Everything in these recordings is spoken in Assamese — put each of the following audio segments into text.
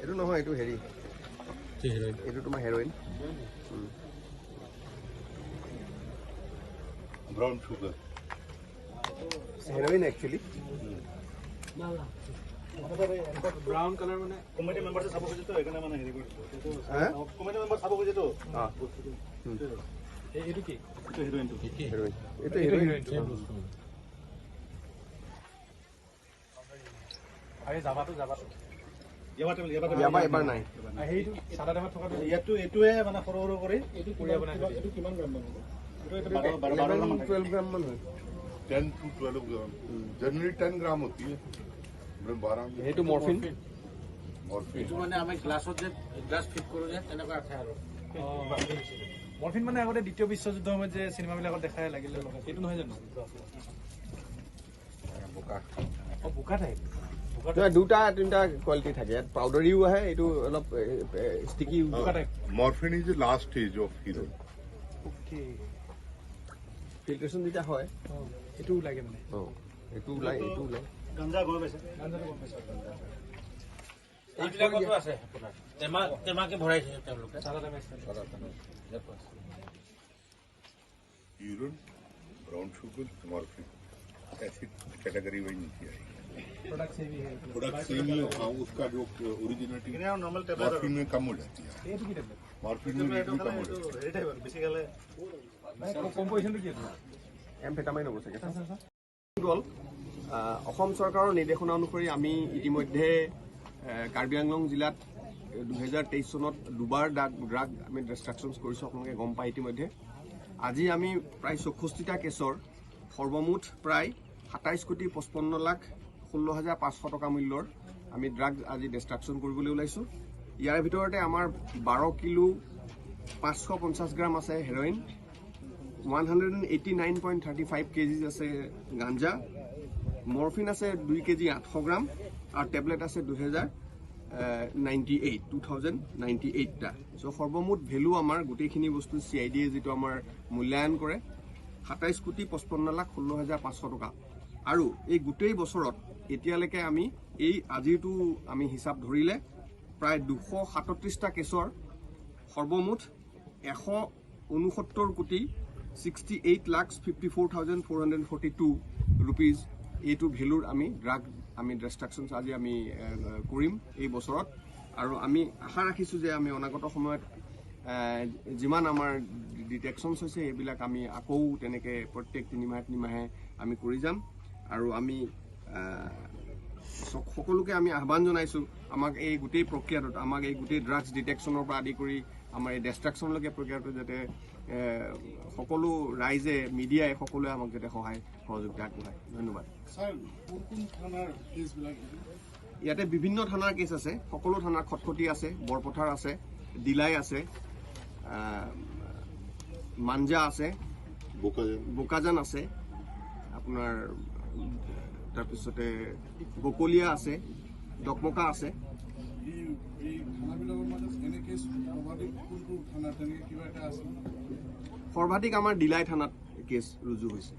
এইটো নহয়, এইটো হেৰি, এইটো তোমাৰ heroin. Brown sugar heroin actually. Brown colour মানে কমিটি মেম্বাৰসে চাব খুঁজে তো এখানে মানে হেৰি কৰিছো কমিটি মেম্বাৰ চাব খুঁজে তো এইটো কি এইটো হিৰোইনটো হেৰইন, এইটো হেৰইন। আৰে যাবাটো ইয়াবা এবাৰ নাই। সেইটো সাদা টেমাত থকা ইয়াতো এইটোৱে মানে সৰু সৰু কৰি এইটো পুৰিয়া বনাই এইটো কিমান গ্ৰাম মান হ'ব? এইটো 12 গ্ৰাম মান হয়। 10 to 12 ग्राम जनरली 10 ग्राम होती है 12 এইটো মৰফিন। मॉर्फिन মানে আমি গ্লাছত যে গ্লাছ ফিট কৰো যে তেনেকুৱা আছে আৰু মৰফিন মানে আগতে দ্বিতীয় বিশ্বযুদ্ধৰ সময়ত যে চিনেমাবিলাকত দেখাই লাগিলে লগা সেইটো নহয় জানো? বোকা টাইপ দুটা তিনিটা কোৱালিটি থাকে। ইয়াত পাউডাৰীও আহে, এইটো অলপ sticky. Morphine is the last stage of heroine okay filtration যেতিয়া হয় এইটো লাগে মানে এইটো ওলাই, এইটো ওলাই। গাঞ্জা গৈ পাইছে গাঞ্জাটো গম পাইছে এইবিলাকতো আছে আপোনাৰ টেমাকে ভৰাইছে তেওঁলোকে সাদা টেমা यूरिन ब्राउन शुगर मॉर्फिन ऐसी कैटेगरी वही नीचे आई प्रोडक्ट से भी है प्रोडक्ट सेम ही हाँ उसका जो ओरिजिनलिटी नॉर्मल मॉर्फिन में कम हो जाती है ये तो की टेबलेट मॉर्फिन में रेट भी कम हो जाती है रेट है बेसिकली কম্পোজিশন কি আছে এমফেটামাইন হ'ব চাগে। অসম চৰকাৰৰ নিৰ্দেশনা অনুসৰি আমি ইতিমধ্যে কাৰ্বি আংলং জিলাত 2023 চনত দুবাৰ ড্ৰাগ আমি ডিষ্ট্ৰাকশ্যন কৰিছোঁ। আপোনালোকে গম পায় ইতিমধ্যে। আজি আমি প্ৰায় 64টা কেছৰ সৰ্বমুঠ প্ৰায় 27,55,16,500 টকা মূল্যৰ আমি ড্ৰাগ আজি ডিষ্ট্ৰাকশ্যন কৰিবলৈ ওলাইছোঁ। ইয়াৰ ভিতৰতে আমাৰ 12 কিলো 550 গ্ৰাম আছে হেৰইন, 189.35 কেজিজ আছে গাঞ্জা, মৰফিন আছে 2 কেজি 800 গ্ৰাম আৰু টেবলেট আছে 2098টা। চ' সৰ্বমুঠ ভেলু আমাৰ গোটেইখিনি বস্তু CIDয়ে যিটো আমাৰ মূল্যায়ন কৰে 27,55,16,500 টকা। আৰু এই গোটেই বছৰত এতিয়ালৈকে আমি এই আজিৰটো আমি হিচাপ ধৰিলে প্ৰায় 237টা কেছৰ সৰ্বমুঠ 169,68,54,442 ৰুপিজ এইটো ভেলুৰ আমি ড্ৰাগ আমি ডিষ্ট্ৰাকশ্যন আজি আমি কৰিম এই বছৰত। আৰু আমি আশা ৰাখিছোঁ যে আমি অনাগত সময়ত যিমান আমাৰ ডিটেকশ্যনছ হৈছে এইবিলাক আমি আকৌ তেনেকৈ প্ৰত্যেক তিনিমাহে আমি কৰি যাম। আৰু আমি সকলোকে আমি আহ্বান জনাইছোঁ আমাক এই গোটেই প্ৰক্ৰিয়াটোত, আমাক এই গোটেই ড্ৰাগছ ডিটেকশ্যনৰ পৰা আদি কৰি আমাৰ এই ডিষ্ট্ৰাকশ্যনলৈকে প্ৰক্ৰিয়াটো যাতে সকলো ৰাইজে মিডিয়াই সকলোৱে আমাক যাতে সহায় সহযোগিতা আগবঢ়ায়। ধন্যবাদ। ইয়াতে বিভিন্ন থানাৰ কেছ আছে, সকলো থানাৰ খটখটি আছে, বৰপথাৰ আছে, দিলাই আছে, মাঞ্জা আছে, বোকাজান আছে, আপোনাৰ তাৰপিছতে বকলীয়া আছে, ডকমকা আছে। সৰ্বাধিক আমাৰ দিলাই থানাত কেছ ৰুজু হৈছে।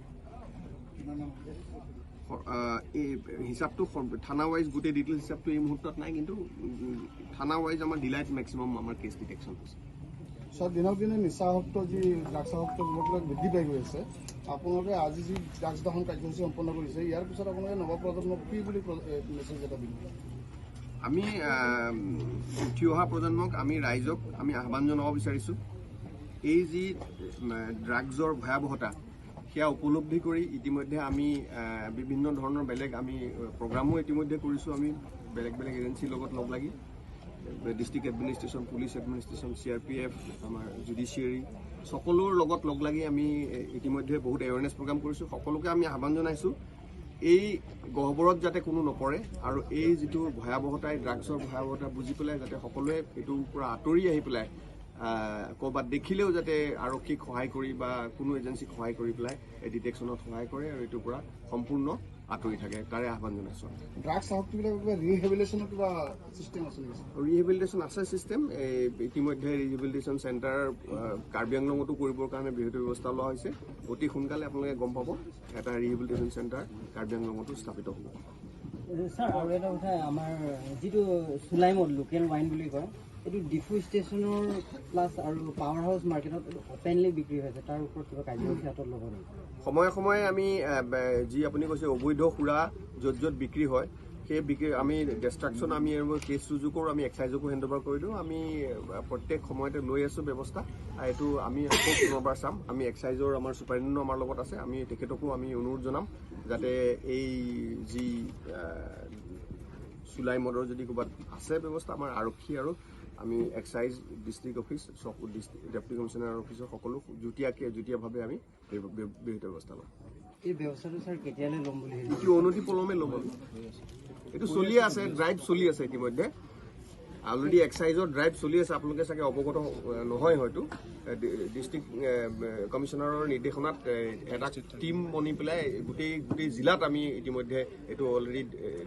এই হিচাপটো থানা ৱাইজ গোটেই ডিটেইলছ হিচাপটো এই মুহূৰ্তত নাই, কিন্তু থানা ৱাইজ আমাৰ দিলাইত মেক্সিমাম আমাৰ কেছ ডিটেকশ্যন হৈছে। সব দিনক দিনে নিচাসক্ত যি ড্ৰাগছাসক্ত যুৱকবিলাক বৃদ্ধি পাই গৈ আছে, আপোনালোকে আজি যি ড্ৰাগছ দহন কাৰ্যসূচী সম্পন্ন কৰিছে ইয়াৰ পিছত আপোনালোকে নৱপ্ৰজন্মক কি বুলি মেছেজ এটা দিব? আমি উঠি অহা প্ৰজন্মক আমি ৰাইজক আমি আহ্বান জনাব বিচাৰিছোঁ এই যি ড্ৰাগছৰ ভয়াৱহতা সেয়া উপলব্ধি কৰি ইতিমধ্যে আমি বিভিন্ন ধৰণৰ বেলেগ আমি প্ৰগ্ৰামো ইতিমধ্যে কৰিছোঁ আমি বেলেগ বেলেগ এজেঞ্চিৰ লগত লগ লাগি district administration police administration CRPF আমাৰ জুডিচিয়াৰী সকলোৰ লগত লগ লাগি আমি ইতিমধ্যে বহুত এৱেৰনেছ প্ৰগ্ৰাম কৰিছোঁ সকলোকে আমি আহ্বান জনাইছোঁ এই গহ্বৰত যাতে কোনো নপৰে আৰু এই যিটো ভয়াৱহতা এই ড্ৰাগছৰ ভয়াৱহতা বুজি পেলাই যাতে সকলোৱে এইটোৰ পৰা আঁতৰি আহি পেলাই ক'ৰবাত দেখিলেও যাতে আৰক্ষীক সহায় কৰি বা কোনো এজেঞ্চিক সহায় কৰি পেলাই এই ডিটেকশ্যনত সহায় কৰে আৰু এইটোৰ পৰা সম্পূৰ্ণ আঁতৰি থাকে তাৰে আহ্বান জনাইছোঁ ড্ৰাগছ আসক্তিবিলাকৰ কিবা ৰিহেবিলিটেশ্যনৰ কিবা চিষ্টেম আছে নেকি ৰিহেবিলিটেশ্যন আছে চিষ্টেম ইতিমধ্যে ৰিহেবিলিটেশ্যন চেণ্টাৰ কাৰ্বি আংলঙতো কৰিবৰ কাৰণে বৃহৎ ব্যৱস্থা লোৱা হৈছে অতি সোনকালে আপোনালোকে গম পাব এটা ৰিহেবিলিটেশ্যন চেণ্টাৰ কাৰ্বি আংলঙতো স্থাপিত হ'ব ছাৰ আৰু এটা কথা আমাৰ যিটো চুলাইমদ লোকেল ৱাইন বুলি কয় এইটো ডিফু ষ্টেচনৰ প্লাছ আৰু পাৱাৰ হাউচ মাৰ্কেটত অপেনলি বিক্ৰী হৈছে তাৰ ওপৰত কিবা কাৰ্যসূচী হাতত ল'ব নেকি সময়ে সময়ে আমি যি আপুনি কৈছে অবৈধ সুৰা য'ত য'ত বিক্ৰী হয় সেই বিক্ৰী আমি ডিষ্ট্ৰাকশ্যন আমি কেছ ৰুজু কৰোঁ আমি এক্সাইজকো হেণ্ড অভাৰ কৰি দিওঁ আমি প্ৰত্যেক সময়তে লৈ আছোঁ ব্যৱস্থা এইটো আমি আকৌ পুনৰবাৰ চাম আমি এক্সাইজৰ আমাৰ ছুপাৰিণ্টেণ্ডেণ্ট আমাৰ লগত আছে আমি তেখেতকো আমি অনুৰোধ জনাম যাতে এই যি চুলাই মদৰ যদি ক'ৰবাত আছে ব্যৱস্থা আমাৰ আৰক্ষী আৰু আমি excise district office deputy commissioner অফিচৰ সকলো যুটীয়াভাৱে আমি বিহিত ব্যৱস্থা ল'ম এই ব্যৱস্থাটো ছাৰ কেতিয়ালৈ ল'ম বুলি এইটো অনতি পলমে ল'ব এইটো চলিয়ে আছে ড্ৰাইভ চলি আছে ইতিমধ্যে অলৰেডি এক্সাইজৰ ড্ৰাইভ চলি আছে আপোনালোকে চাগে অৱগত নহয় হয়তো ডিষ্ট্ৰিক্ট কমিশ্যনাৰৰ নিৰ্দেশনাত এটা টীম বনি পেলাই গোটেই জিলাত আমি ইতিমধ্যে এইটো অলৰেডি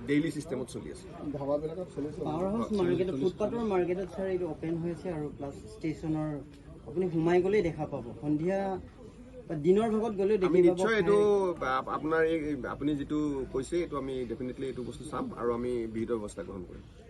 ডেইলি চিষ্টেমত চলি আছে ধাবাবিলাকত চলিছে পাৱাৰ হাউচ মাৰ্কেটত ফুটপাথৰ মাৰ্কেটত ছাৰ এইটো অপেন হৈছে আৰু প্লাছ ষ্টেচনৰ আপুনি সোমাই গ'লেই দেখা পাব সন্ধিয়া বা দিনৰ ভাগত গ'লেও আমি দেখি নিশ্চয় এইটো আপোনাৰ আপুনি যিটো কৈছে এইটো আমি ডেফিনেটলি এইটো বস্তু চাম আৰু আমি বিহিত ব্যৱস্থা গ্ৰহণ কৰিম